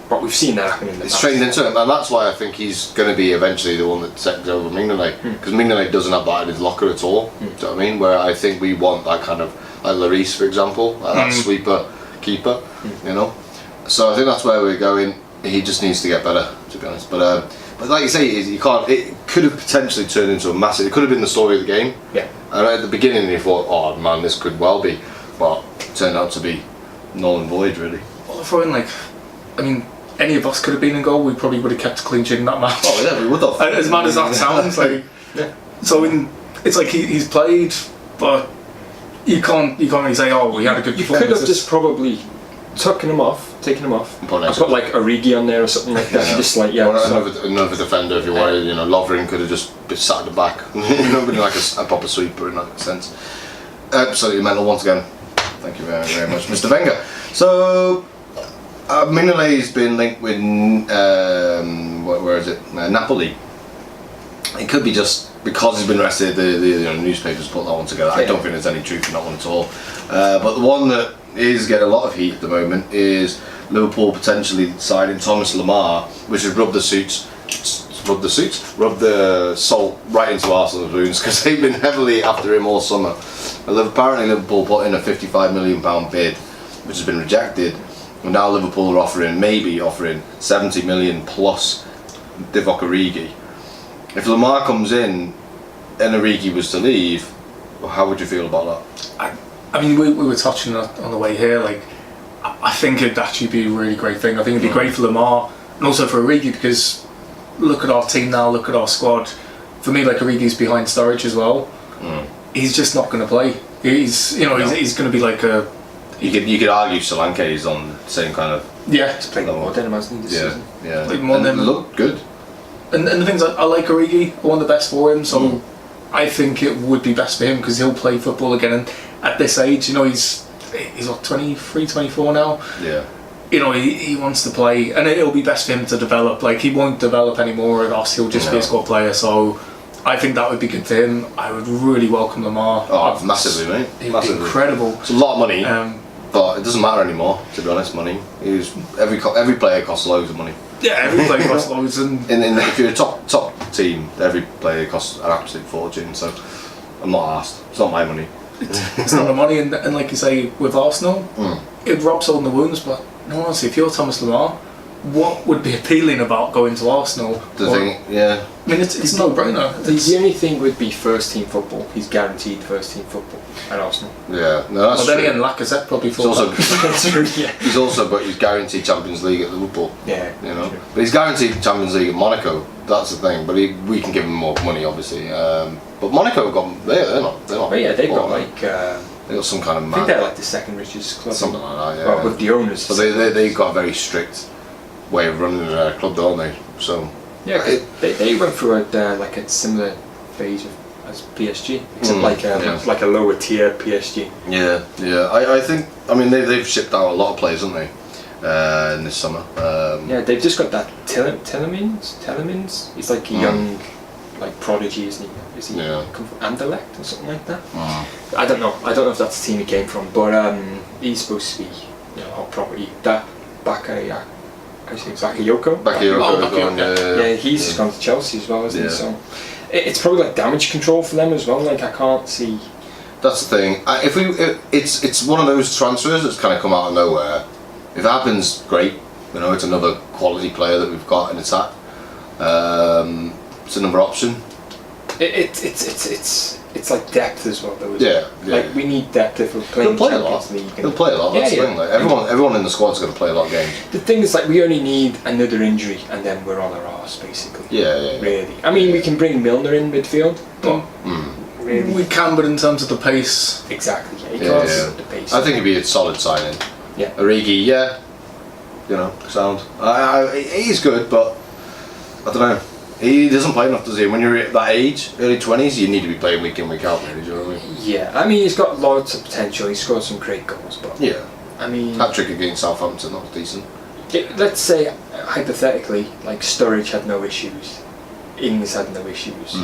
but we've seen that happen in the past. It's trained into him, and that's why I think he's going to be eventually the one that takes over Mignolet, because Mignolet doesn't have that in his locker at all. Do you know what I mean? Where I think we want that kind of like Lloris, for example, that sweeper keeper. So I think that's where we're going. He just needs to get better, to be honest. But like you say, you can't. It could have potentially turned into a massive. It could have been the story of the game. Yeah. And at the beginning, you thought, "Oh man, this could well be," but it turned out to be null and void, really. Well, throwing any of us could have been in goal. We probably would have kept a clean sheet in that match. Oh yeah, we would have. As mad as that sounds, So it's like he's played, but you can't really say, oh, we had a good performance. You could have just probably taking him off. Put I put like Origi on there or something like that. Just like another defender if you wanted. You know, Lovren could have just been sat at the back. Nobody like a proper sweeper in that sense. Absolutely mental once again. Thank you very, very much, Mr. Wenger. So, Mignolet's been linked with where is it? Napoli. It could be just because he's been arrested. The newspapers put that one together. I don't think there's any truth in that one at all. But the one that is getting a lot of heat at the moment is Liverpool potentially signing Thomas Lemar, which has rubbed the salt right into Arsenal's wounds because they've been heavily after him all summer. Apparently Liverpool put in a £55 million bid, which has been rejected, and now Liverpool are maybe offering 70 million plus Divock Origi. If Lemar comes in and Origi was to leave, how would you feel about that? I mean, we were touching on the way here. Like, I think it'd actually be a really great thing. I think it'd be great for Lemar and also for Origi because look at our team now. Look at our squad. For me, like Origi's behind Sturridge as well. He's just not going to play. He's going to be like a. You could argue Solanke is on the same kind of. Yeah, he's played more than him, hasn't he, this season? Yeah. Played more than him. Looked good. And the things I like Origi. I want the best for him. So I think it would be best for him because he'll play football again. And at this age, he's what 23, 24 now. Yeah. He wants to play, and it'll be best for him to develop. Like he won't develop anymore at us. He'll just be a squad player. So I think that would be good for him. I would really welcome Lemar. Oh, massively, mate. It would be incredible. It's a lot of money, but it doesn't matter anymore. To be honest, money. Every player costs loads of money. Yeah, every player costs loads, and if you're a top team, every player costs an absolute fortune. So I'm not asked. It's not my money. It's not the money, and like you say with Arsenal, it rubs salt in the wounds. But no, honestly, if you're Thomas Lemar, what would be appealing about going to Arsenal? I mean, it's a no-brainer. The only thing would be first team football. He's guaranteed first team football at Arsenal. Yeah, no, that's true. Then again, Lacazette probably falls. But he's guaranteed Champions League at Liverpool. Yeah, true. But he's guaranteed Champions League at Monaco. That's the thing. But we can give him more money, obviously. But Monaco have got they're not. Oh yeah, they've got they got some kind of. I think they're like the second richest club. Something like that. Yeah. Well, with the owners. But they've got a very strict way of running their club, don't they? So. Yeah, they went through a similar phase as PSG, except like a lower tier PSG. Yeah. I think they've shipped out a lot of players, haven't they? In this summer. Yeah, they've just got that Telemans. He's like a young, prodigy, isn't he? Is he come from Anderlecht or something like that? I don't know if that's the team he came from, but he's supposed to be hot property. That Bakayoko. Yeah, he's just gone to Chelsea as well, isn't he? So it's probably like damage control for them as well. Like I can't see. That's the thing. It's one of those transfers that's kind of come out of nowhere. If it happens, great. It's another quality player that we've got in attack. It's another option. It's like depth as well, though. Like we need depth if we're playing Champions League. He'll play a lot. That's the thing. Like, everyone in the squad's going to play a lot of games. The thing is, we only need another injury, and then we're on our arse, basically. Yeah. Really. I mean, we can bring Milner in midfield, but really, we can. But in terms of the pace, exactly. Yeah. The pace. I think it'd be a solid signing. Yeah. Origi, sound. He's good, but I don't know. He doesn't play enough, does he? When you're at that age, early 20s, you need to be playing week in, week out, really, do you know what I mean? Yeah, I mean, he's got loads of potential. He scored some great goals, but... Yeah. I mean... Hat-trick against Southampton, that was decent. Let's say, hypothetically, Sturridge had no issues. Ings had no issues.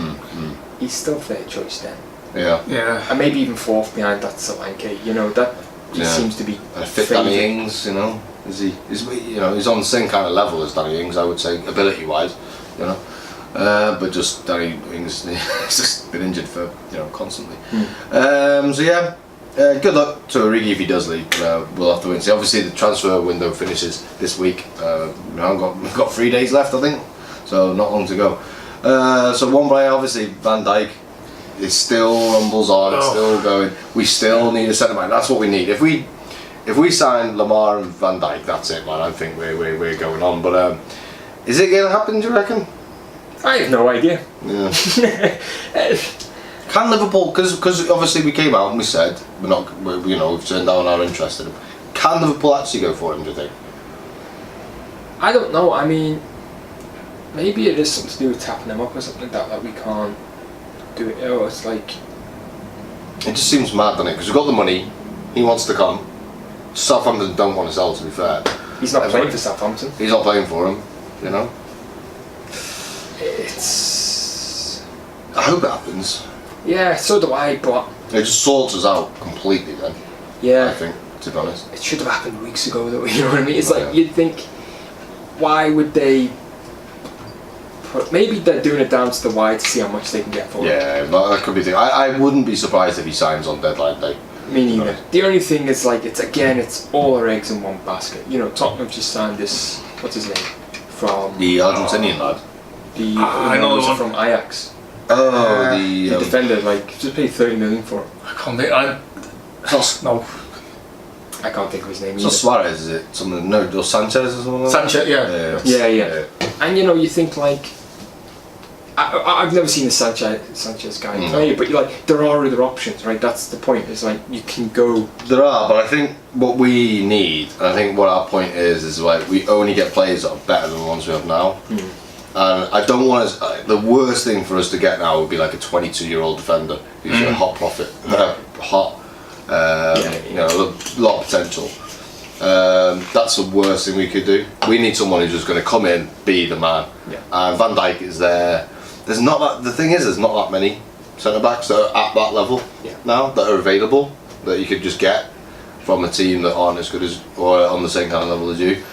He's still fair choice then. Yeah. And maybe even fourth behind that Solanke. That just seems to be... And a fit Danny Ings, he's on the same kind of level as Danny Ings, I would say, ability-wise, but just Danny Ings has just been injured for constantly. Good luck to Origi if he does leave. We'll have to wait and see. Obviously, the transfer window finishes this week. We've got 3 days left, I think, so not long to go. So one player, obviously, Van Dijk, it still rumbles on. It's still going. We still need a centre back. That's what we need. If we sign Lemar and Van Dijk, that's it, man. I think we're going on. But is it going to happen? Do you reckon? I have no idea. Yeah. Can Liverpool? Because obviously we came out and we said we've turned down our interest in him. Can Liverpool actually go for him, do you think? I don't know. I mean, maybe it is something to do with tapping them up or something like that. That we can't do it. Oh, it's like it just seems mad, doesn't it? Because we've got the money. He wants to come. Southampton don't want to sell. To be fair, he's not playing for Southampton. He's not playing for him. You know. It's. I hope it happens. Yeah, so do I. But it just sorts us out completely. Then. Yeah. I think, to be honest. It should have happened weeks ago, though. You know what I mean? It's like you'd think. Why would they? Maybe they're doing it down to the wire to see how much they can get for it. Yeah, that could be the thing. I wouldn't be surprised if he signs on deadline day. Me neither. The only thing is, like, it's all our eggs in one basket. You know, Tottenham just signed this. What's his name? From the Argentinian lad. I know the one from Ajax. Oh, the defender. Like, just paid 30 million for him. I can't think. No. I can't think of his name. It's not Suarez, is it? Something? No, or Sanchez or something. Like Sanchez, yeah. And you know, you think like. I've never seen the Sanchez guy play, but like there are other options, right? That's the point. It's like you can go. There are, but I think what we need, and I think what our point is like we only get players that are better than the ones we have now. And I don't want us. The worst thing for us to get now would be like a 22-year-old defender who's a hot profit, you know, a lot of potential. That's the worst thing we could do. We need someone who's just going to come in, be the man. And Van Dijk is there. There's not that. The thing is, there's not that many centre backs that are at that level now that are available that you could just get from a team that aren't as good as or on the same kind of level as you.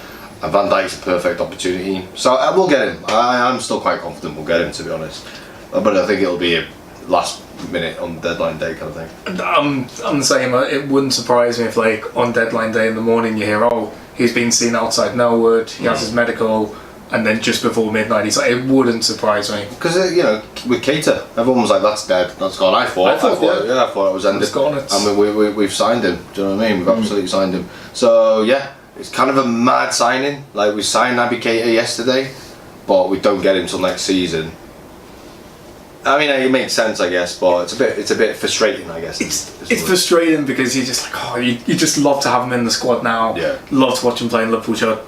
And Van Dijk's a perfect opportunity. So we'll get him. I'm still quite confident we'll get him, to be honest. But I think it'll be a last minute on deadline day kind of thing. I'm the same. It wouldn't surprise me if, like, on deadline day in the morning you hear, oh, he's been seen outside Melwood, he has his medical, and then just before midnight he's like, it wouldn't surprise me. Because you know, with Keita, everyone was like, that's dead, that's gone. I thought it was ended. It's gone. And we've signed him. Do you know what I mean? We've absolutely signed him. So yeah, it's kind of a mad signing. Like, we signed Naby Keita yesterday, but we don't get him till next season. I mean, it makes sense, I guess, but it's a bit frustrating, I guess. It's frustrating because you're just like, oh, you just love to have him in the squad now. Yeah. Love to watch him play in Liverpool shirt.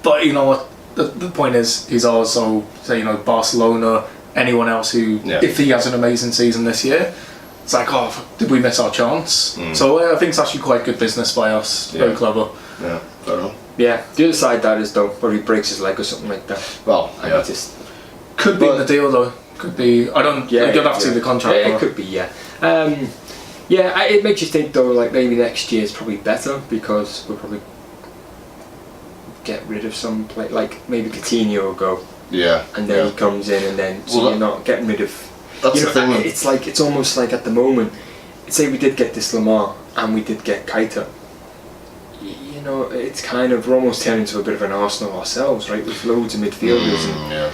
But you know what? The point is, he's also, say, you know, Barcelona, anyone else who, if he has an amazing season this year, it's like, oh, did we miss our chance? So I think it's actually quite good business by us. Very clever. Yeah, fair enough. Yeah, the other side of that is, though, where he breaks his leg or something like that. Well, just could be in the deal, though. Could be. I don't. Yeah, you'd have to see the contract. It could be. Yeah. It makes you think, though, like maybe next year is probably better because we'll probably get rid of some play, like maybe Coutinho will go. Yeah. And then he comes in, and then so you're not getting rid of. That's the thing. It's almost like at the moment, say we did get this Lamar and we did get Keita. You know, it's kind of we're almost turning into a bit of an Arsenal ourselves, right? With loads of midfielders and.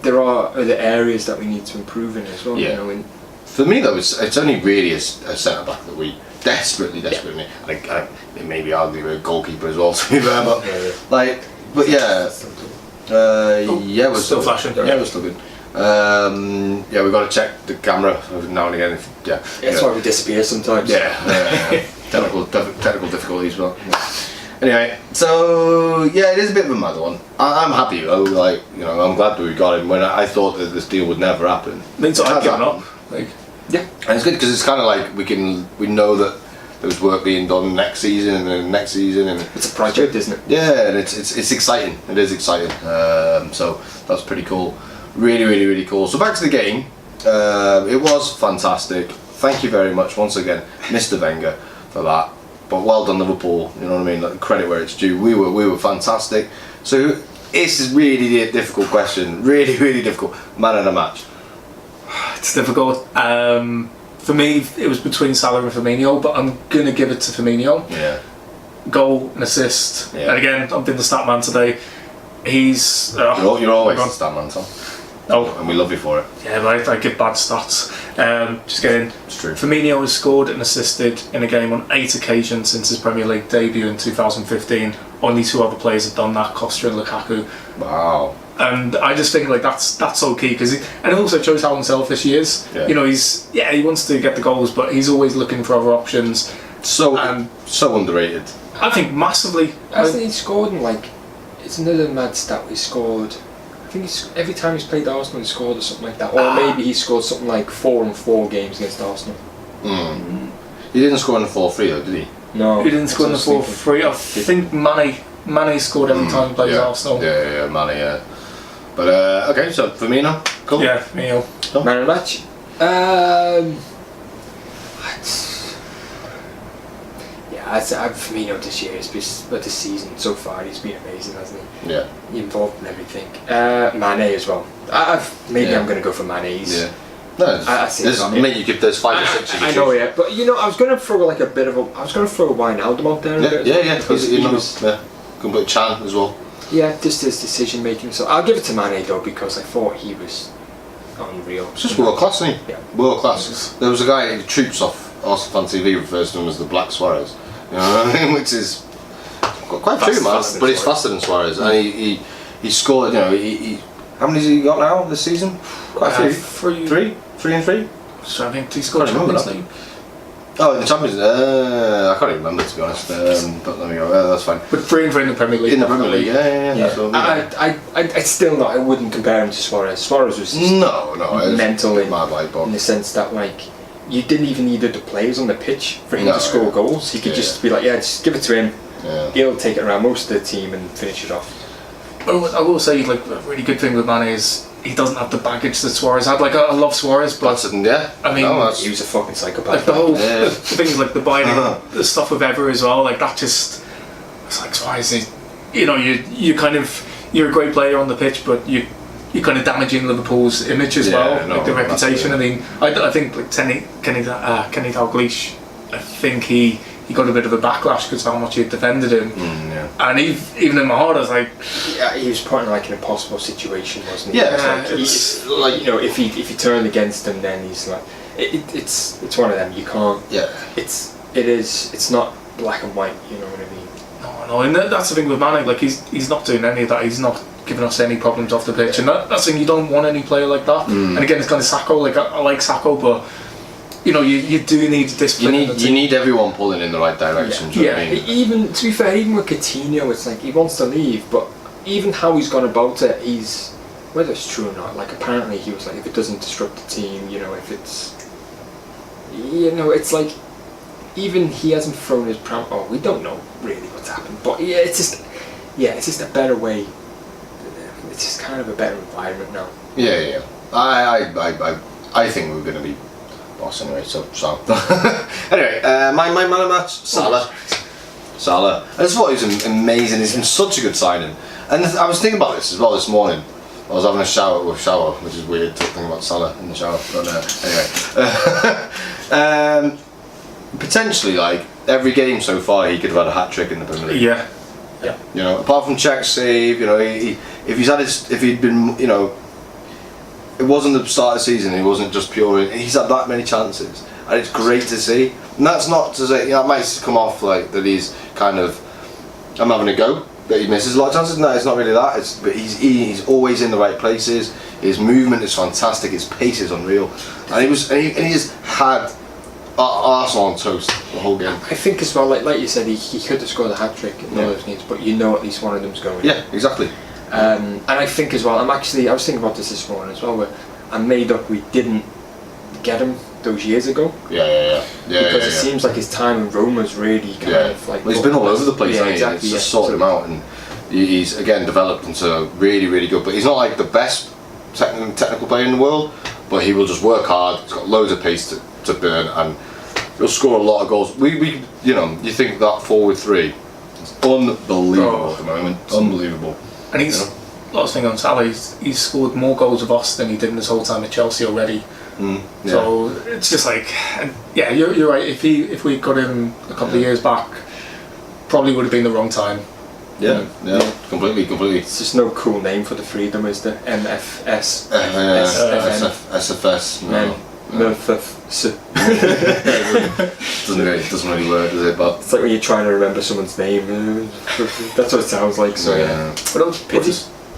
There are other areas that we need to improve in as well. You know, for me, though, it's only really a centre back that we desperately need. Like, maybe argue a goalkeeper as well, to be fair, but we're still flashing. Yeah, we're still good. We've got to check the camera now and again. That's why we disappear sometimes. Technical difficulties, well. Anyway, so it is a bit of a mad one. I'm happy though, like, you know, I'm glad that we got him when I thought that this deal would never happen. Means I've given up. Like, and it's good because it's kind of like we know that there's work being done next season and then next season, and it's a project, isn't it? Yeah, and it's exciting. It is exciting. So that's pretty cool. Really, really, really cool. So back to the game. It was fantastic. Thank you very much once again, Mr. Wenger, for that. But well done, Liverpool. You know what I mean? Like, credit where it's due. We were fantastic. So this is really a difficult question. Really, really difficult. Man of the match. It's difficult. For me, it was between Salah and Firmino, but I'm gonna give it to Firmino. Yeah. Goal and assist. Yeah. And again, I've been the stat man today. He's. You're always the stat man, Tom. Oh, and we love you for it. Yeah, but I give bad stats. Just kidding. It's true. Firmino has scored and assisted in a game on 8 occasions since his Premier League debut in 2015. Only 2 other players have done that, Costa and Lukaku. Wow. And I just think like that's so key because it also shows how unselfish he is. Yeah. You know, he wants to get the goals, but he's always looking for other options. So underrated. I think massively. Hasn't he scored in like? It's another mad stat. He scored. I think every time he's played Arsenal, he scored or something like that. Or maybe he scored something like 4 in 4 games against Arsenal. He didn't score in the 4-3 though, did he? No. He didn't score in the 4-3. I think Mane scored every time he plays Arsenal. Yeah, Mane, yeah. But okay, so Firmino, cool. Yeah, Firmino. Cool. Man of the match. I'd say Firmino this year, but this season so far, he's been amazing, hasn't he? Yeah. He's involved in everything. Mane as well. I'm going to go for Mane. There's 5 or 6. I know, yeah, but I was going to throw I was going to throw Wijnaldum out there. Because he was going to put Chan as well. Yeah, just his decision making. So I'll give it to Mane though, because I thought he was unreal. It's just world class, isn't he? Yeah. World class. There was a guy who troops off Arsenal Fan TV refers to him as the Black Suarez. You know what I mean? Which is quite true, man. But he's faster than Suarez, and he scored. How many has he got now this season? Quite a few. 3 and 3. So I think he scored Champions League. Oh, in the Champions League. I can't even remember, to be honest. But there we go. That's fine. But 3 and 3 in the Premier League. In the Premier League, yeah. So, I still not. I wouldn't compare him to Suarez. Suarez was just mental in the sense that you didn't even need the players on the pitch for him to score goals. He could just be like, just give it to him. Yeah. He'll take it around most of the team and finish it off. I will say, a really good thing with Mane is he doesn't have the baggage that Suarez had. I love Suarez, but I mean, he was a fucking psychopath. The whole things like the binding, the stuff with Ever as well. That just, it's like Suarez. You kind of, you're a great player on the pitch, but you're kind of damaging Liverpool's image as well, the reputation. I mean, I think Kenny Dalglish, I think he got a bit of a backlash because how much he defended him. And even in my heart, I was like, he was put in an impossible situation, wasn't he? Yeah, if he turned against him, then he's like, it's one of them. You can't. Yeah. It's not black and white. You know what I mean? No, and that's the thing with Mane. He's not doing any of that. He's not giving us any problems off the pitch, and that's the thing. You don't want any player like that. And again, it's kind of Sacco. I like Sacco, but. You do need discipline. You need everyone pulling in the right direction. Do you know what I mean? Even to be fair, even with Coutinho, it's he wants to leave, but even how he's gone about it, whether it's true or not. Apparently he was if it doesn't disrupt the team, if it's, it's even he hasn't thrown his pram. Oh, we don't know really what's happened, but it's just a better way. It's just kind of a better environment now. Yeah. I think we're going to be. Anyway, so anyway, my man of match, Salah. I just thought he was amazing. He's been such a good signing, and I was thinking about this as well this morning. I was having a shower, which is weird talking about Salah in the shower. But anyway, potentially every game so far, he could have had a hat trick in the Premier League. Yeah. Apart from Czech's save, if he'd been, it wasn't the start of the season. He wasn't just pure. He's had that many chances, and it's great to see. And that's not to say it might come off that he's kind of I'm having a go that he misses a lot of chances. No, it's not really that. But he's always in the right places. His movement is fantastic. His pace is unreal, and he's had Arsenal on toast the whole game. I think as well, like you said, he could have scored a hat trick in all those games, but at least one of them's going. Yeah, exactly. And I think as well, I was thinking about this morning as well, where I'm made up we didn't get him those years ago. Yeah. Because it seems like his time in Roma's really kind of Well, he's been all over the place, hasn't he? Exactly. It's just sorted him out, and he's again developed into really, really good. But he's not the best technical player in the world, but he will just work hard. He's got loads of pace to burn, and he'll score a lot of goals. You think that forward three is unbelievable at the moment. Unbelievable. And last thing on Salah, he's scored more goals with us than he did in his whole time at Chelsea already. So it's just you're right. If we got him a couple of years back, probably would have been the wrong time. Yeah, completely. It's just no cool name for the freedom, is there? MFS. SFS. No. Doesn't really work, does it? But it's when you're trying to remember someone's name. That's what it sounds like. So But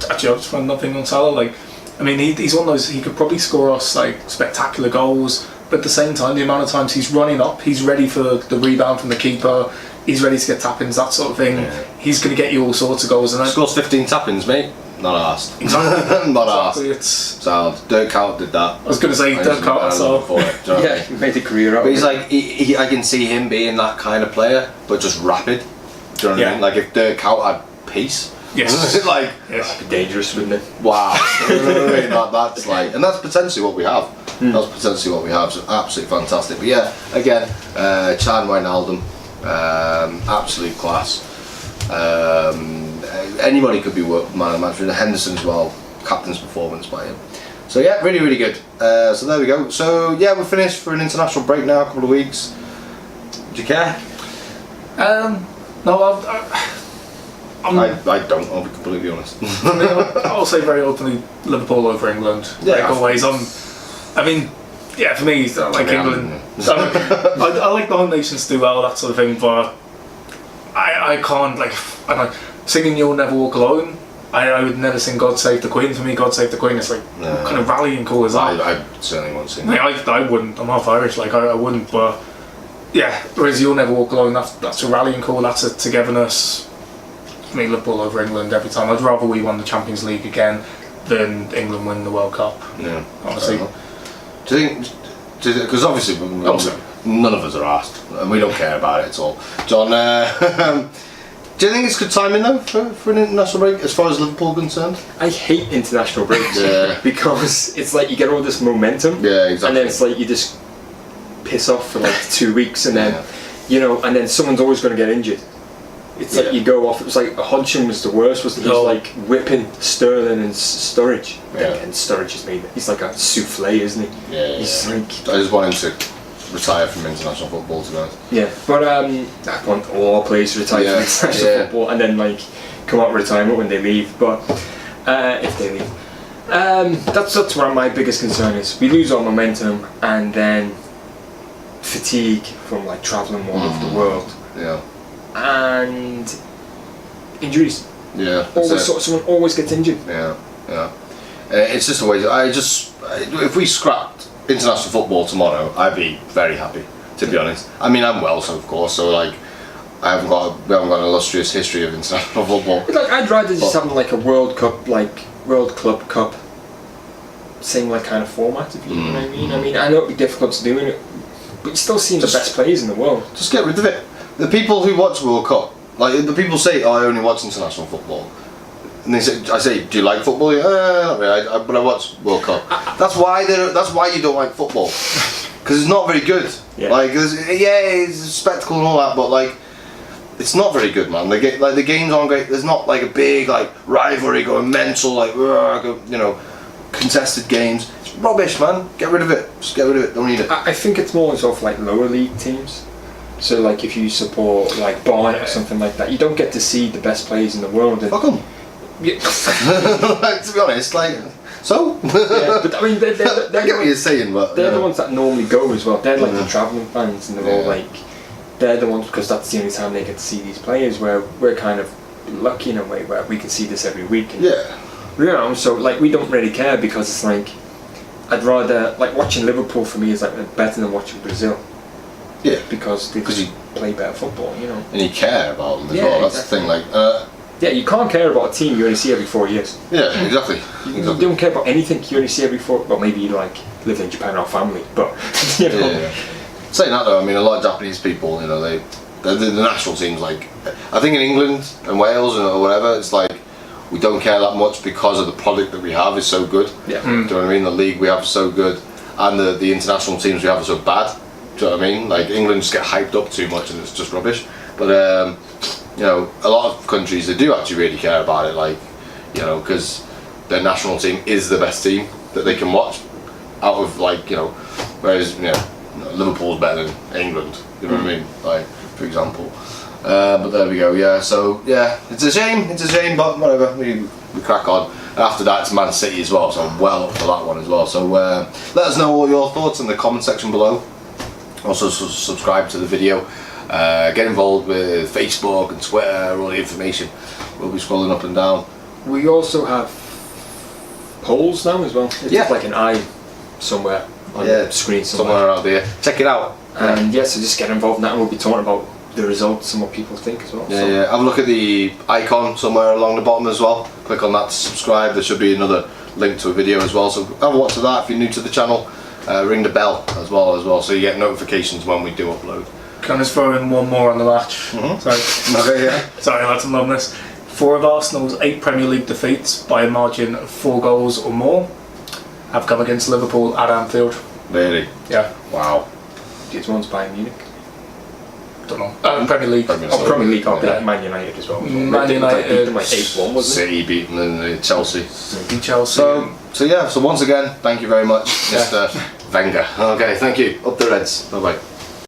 I just found nothing on Salah. I mean, he's one of those. He could probably score us spectacular goals, But at the same time, the amount of times he's running up, he's ready for the rebound from the keeper, he's ready to get tap-ins, that sort of thing. Yeah. He's going to get you all sorts of goals. And scores 15 tap-ins, mate. Not arsed. Exactly. Not exactly. arsed. So Dirk Kuyt did that. I was going to say Dirk Kuyt. So yeah, he made a career out. But he's like, I can see him being that kind of player, but just rapid. Do you know what I mean? Like if Dirk Kuyt had pace. Yes. Like that'd be dangerous, wouldn't it? Wow. You know what I mean? That's like, and that's potentially what we have. That's potentially what we have. So absolutely fantastic. But yeah, again, Chan Wijnaldum, absolute class. Anybody could be man of the match. Henderson as well, captain's performance by him. So yeah, really, really good. So there we go. So yeah, we're finished for an international break now, a couple of weeks. Do you care? No, I don't, I'll be completely honest. I'll say very openly Liverpool over England. Yeah, like always. I mean, yeah, for me, I like England. I like the home nations do well, that sort of thing, but I can't, like, singing You'll Never Walk Alone, I would never sing God Save the Queen. For me, God Save the Queen is like, what kind of rallying call is that? I certainly won't sing that. I wouldn't, I'm half Irish, like, I wouldn't, but yeah, whereas You'll Never Walk Alone, that's a rallying call, that's a togetherness. For me, Liverpool over England every time. I'd rather we won the Champions League again than England win the World Cup. Yeah, honestly. Do you think, because obviously none of us are asked, and we don't care about it at all. John, do you think it's good timing though for an international break as far as Liverpool are concerned? I hate international breaks because it's like you get all this momentum, exactly, and then it's like you just piss off for like 2 weeks, and then you know, and then someone's always going to get injured. It's like you go off. It was like Hodgson was the worst, wasn't he? He was like whipping Sterling and Sturridge. And Sturridge is made. He's like a souffle, isn't he? Yeah. He's like. I just want him to retire from international football, to be honest. Yeah, but I want all our players to retire from international football and then like come out of retirement when they leave. But if they leave, that's where my biggest concern is. We lose our momentum and then fatigue from like travelling all over the world. Yeah. And injuries. Yeah. Someone always gets injured. Yeah. It's just a way. If we scrapped international football tomorrow, I'd be very happy. To be honest, I mean I'm Welsh, of course, so like we haven't got an illustrious history of international football. But like I'd rather just have like a World Cup, like World Club Cup, same like kind of format. If you know what I mean. I mean I know it'd be difficult to do it, but you still see the best players in the world. Just get rid of it. The people who watch World Cup, like the people say, "Oh, I only watch international football," and I say, "Do you like football?" Not really, but I watch World Cup. That's why you don't like football, because it's not very good. Yeah. Like, it's a spectacle and all that, but like, it's not very good, man. The games aren't great. There's not like a big like rivalry going mental, like you know, contested games. It's rubbish, man. Get rid of it. Just get rid of it. Don't need it. I think it's more sort of like lower league teams. So like if you support like Barnet or something like that, you don't get to see the best players in the world. Fuck them. Yeah. Like, to be honest, like so. Yeah, but I mean, they're I get what you're saying, but they're the ones that normally go as well. They're like the travelling fans, and they're all like, they're the ones because that's the only time they get to see these players. Where we're kind of lucky in a way where we can see this every week. And, you know, so like we don't really care because it's like I'd rather like watching Liverpool for me is like better than watching Brazil. Yeah, because you play better football, you know. And you care about them as well. That's the thing. Like, yeah, you can't care about a team you only see every 4 years. Yeah, exactly. You don't care about anything you only see every 4. Well, maybe you like live in Japan or family, but you know. Yeah. Saying that though, I mean, a lot of Japanese people, you know, the national teams. Like, I think in England and Wales or whatever, it's like we don't care that much because of the product that we have is so good. Yeah. Do you know what I mean? The league we have is so good, and the international teams we have are so bad. Do you know what I mean? Like England just get hyped up too much and it's just rubbish. But you know, a lot of countries they do actually really care about it. Like, you know, because their national team is the best team that they can watch out of like, you know, whereas you know Liverpool's better than England. You know what I mean? Like for example. But there we go. Yeah. So yeah, it's a shame. But whatever. We crack on. And after that, it's Man City as well. So I'm well up for that one as well. So let us know all your thoughts in the comment section below. Also subscribe to the video, get involved with Facebook and Twitter, all the information will be scrolling up and down. We also have polls now as well. It's just like an eye somewhere. on the screen somewhere around here. Check it out. And so just get involved in that, and we'll be talking about the results and what people think as well. Yeah. Have a look at the icon somewhere along the bottom as well. Click on that to subscribe. There should be another link to a video as well. So have a watch of that if you're new to the channel. Ring the bell as well, so you get notifications when we do upload. Can I just throw in one more on the match? Sorry. Okay, yeah. Sorry, lads, I'm loving this. 4 of Arsenal's 8 Premier League defeats by a margin of 4 goals or more have come against Liverpool at Anfield. Really? Yeah. Wow. These ones by Munich. Don't know. Premier League. Premier League. Man United as well. Man United beat them like 8-1, wasn't it? City beating Chelsea. Chelsea. So once again, thank you very much, Mr. Wenger. Okay, thank you. Up the Reds. Bye bye.